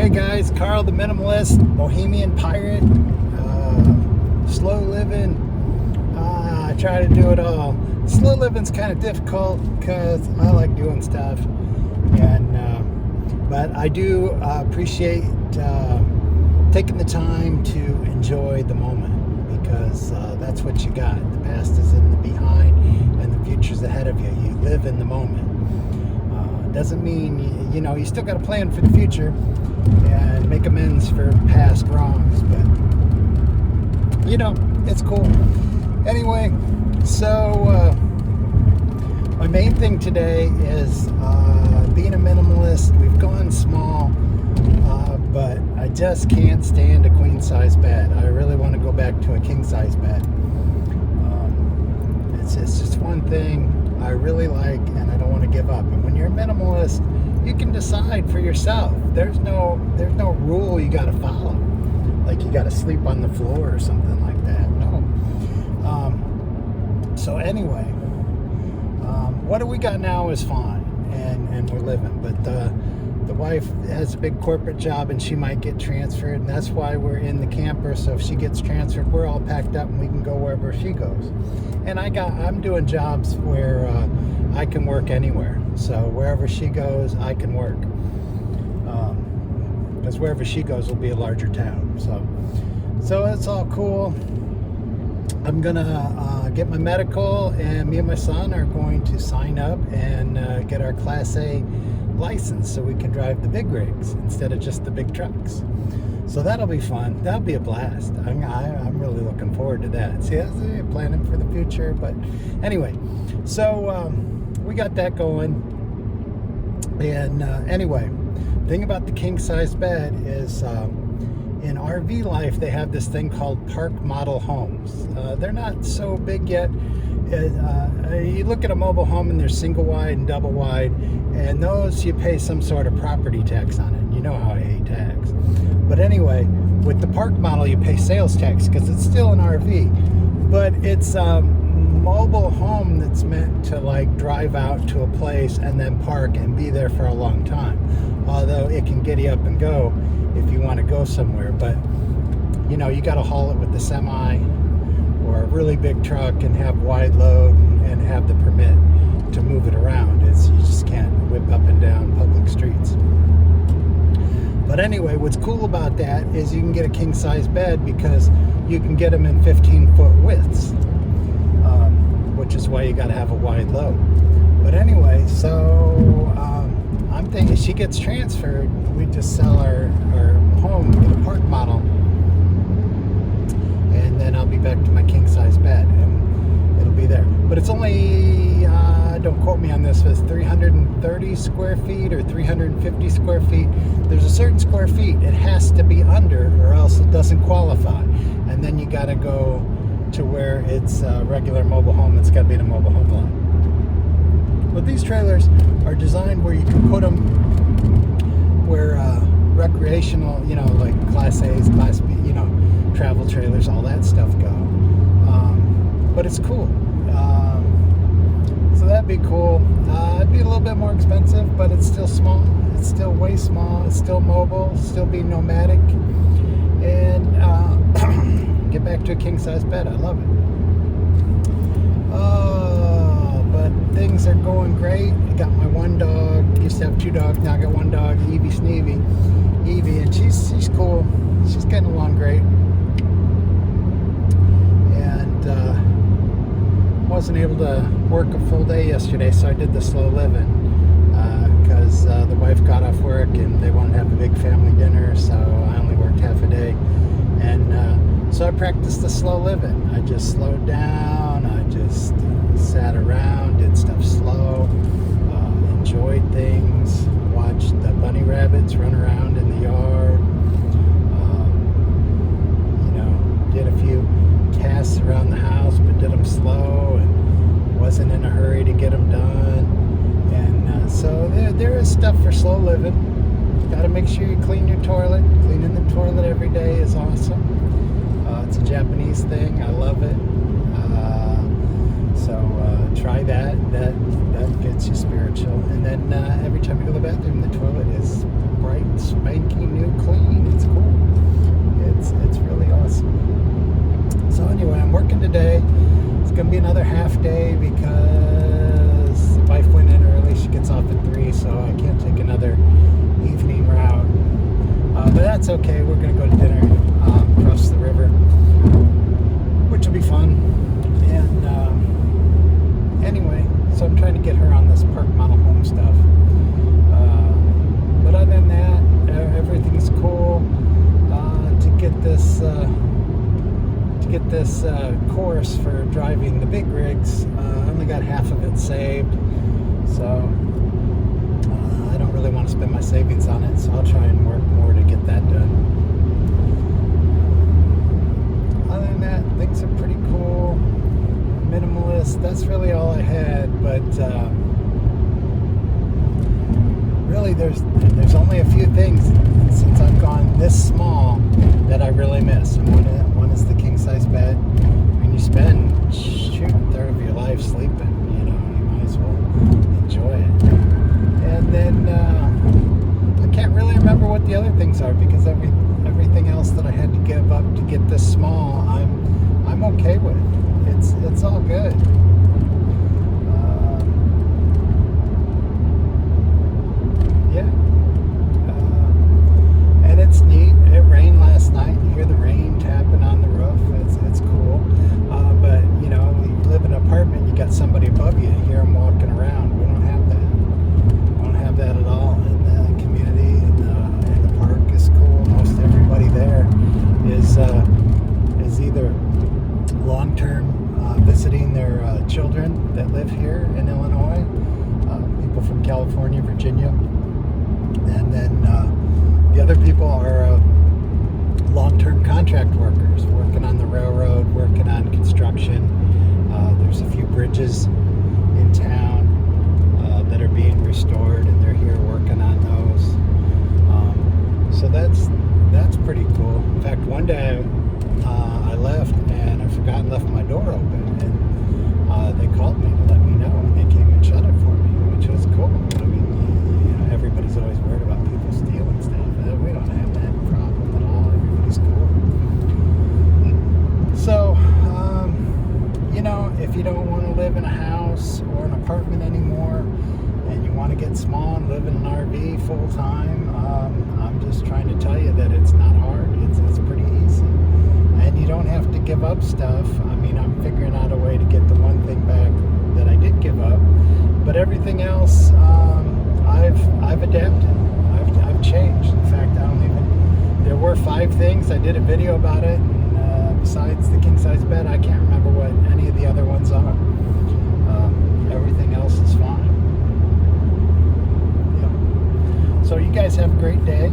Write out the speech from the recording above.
Hey guys, Karl the Minimalist, Bohemian Pirate, slow living. I try to do it all. Slow living's kind of difficult because I like doing stuff, but I do appreciate taking the time to enjoy the moment, because that's what you got. The past is in the behind and the future's ahead of you. You live in the moment. Doesn't mean you still got to plan for the future and make amends for past wrongs, but it's cool. Anyway, so my main thing today is being a minimalist. We've gone small, but I just can't stand a queen size bed. I really want to go back to a king size bed. It's just one thing I really like, and I don't want to give up. And when you're a minimalist, you can decide for yourself. There's no rule you got to follow, like you got to sleep on the floor or something like that. No. So anyway, what do we got now is fine, and we're living. But the wife has a big corporate job, and she might get transferred, and that's why we're in the camper. So if she gets transferred, we're all packed up and we can go wherever she goes. And I'm doing jobs where I can work anywhere. So wherever she goes, I can work. Because wherever she goes will be a larger town. So it's all cool. I'm gonna get my medical, and me and my son are going to sign up and get our Class A license so we can drive the big rigs instead of just the big trucks. So that'll be fun. That'll be a blast. I'm really looking forward to that. See, that's planning for the future. But anyway, so we got that going. And anyway, thing about the king size bed is in RV life, they have this thing called park model homes. They're not so big yet. You look at a mobile home and they're single wide and double wide, and those you pay some sort of property tax on it. You know how I hate tax. But anyway, with the park model, you pay sales tax because it's still an RV, but it's a mobile home that's meant to like drive out to a place and then park and be there for a long time. Although it can get you up and go if you want to go somewhere, but you got to haul it with the semi or a really big truck and have wide load and have the permit to move it around. You just can't whip up and down public streets. But anyway, what's cool about that is you can get a king size bed because you can get them in 15-foot widths, which is why you got to have a wide load. But anyway, so I'm thinking she gets transferred, we just sell our home, get a park model, and then I'll be back to my king size bed, and it'll be there. But it's only, don't quote me on this, it's 330 square feet or 350 square feet. There's a certain square feet it has to be under, or else it doesn't qualify. And then you got to go to where it's a regular mobile home. It's got to be in a mobile home lot. But these trailers are designed where you can put them where recreational, like Class A's, Class B, travel trailers, all that stuff go. But it's cool. So that'd be cool. It'd be a little bit more expensive, but it's still small. It's still way small. It's still mobile. Still be nomadic. And get back to a king size bed. I love it. But things are going great. I got my one dog. Used to have two dogs. Now I got one dog, Evie, and she's cool. She's getting along great. And wasn't able to work a full day yesterday, so I did the slow living because the wife got off work and they wanted to have a big family dinner, so I only worked half a day. And so I practiced the slow living. I just slowed down. I just sat around, did stuff slow, enjoyed things, watched the bunny rabbits run around in the yard, did a few tasks around the house, but did them slow and wasn't in a hurry to get them done. And so there is stuff for slow living. Got to make sure you clean your toilet. Cleaning the toilet every day is awesome. It's a Japanese thing. I love it. So try that. That But that's okay. We're going to go to dinner across the river, which will be fun. And anyway, so I'm trying to get her on this park model home stuff. But other than that, everything's cool. To get this course for driving the big rigs, I only got half of it saved, so I don't really want to spend my savings on it, so I'll try and work more to get that done. Other than that, things are pretty cool. Minimalist, that's really all I had, but really there's only a few things since I've gone this small that I really miss. And one is the king size bed. I mean, you spend a third of your life sleeping, you might as well enjoy it. And then I can't really remember what the other things are, because everything else that I had to give up to get this small, I'm okay with. It's all good. And it's neat. It rained last night. You hear the rain tapping on the roof. It's cool. But you live in an apartment, you got somebody above you. You hear them walking around. We don't have that. We don't have that at all. And the community and the park is cool. Most everybody there is either long-term visiting their children that live here in Illinois. People from California, Virginia, and then the other people are long-term contract workers working on the railroad, working on construction. There's a few bridges in town that are being restored, and they're here working on those. So that's pretty cool. In fact, one day I left and I forgot and left my door open, and they called me to let me know, and they came and shut it for me, which was cool. I mean, everybody's always worried about people stealing stuff. We don't have that problem at all. Everybody's cool. So, if you don't want to live in a house or an apartment anymore, and you want to get small and live in an RV full time, I'm just trying to tell you that it's not hard. It's pretty easy, and you don't have to give up stuff. I mean, I'm figuring out a way to get the one thing back that I did give up, but everything else, I've adapted. I've changed. In fact, there were 5 things. I did a video about it, and besides the king size bed, I can't remember what any of the other ones are. Everything else is fine. Yep. So you guys have a great day.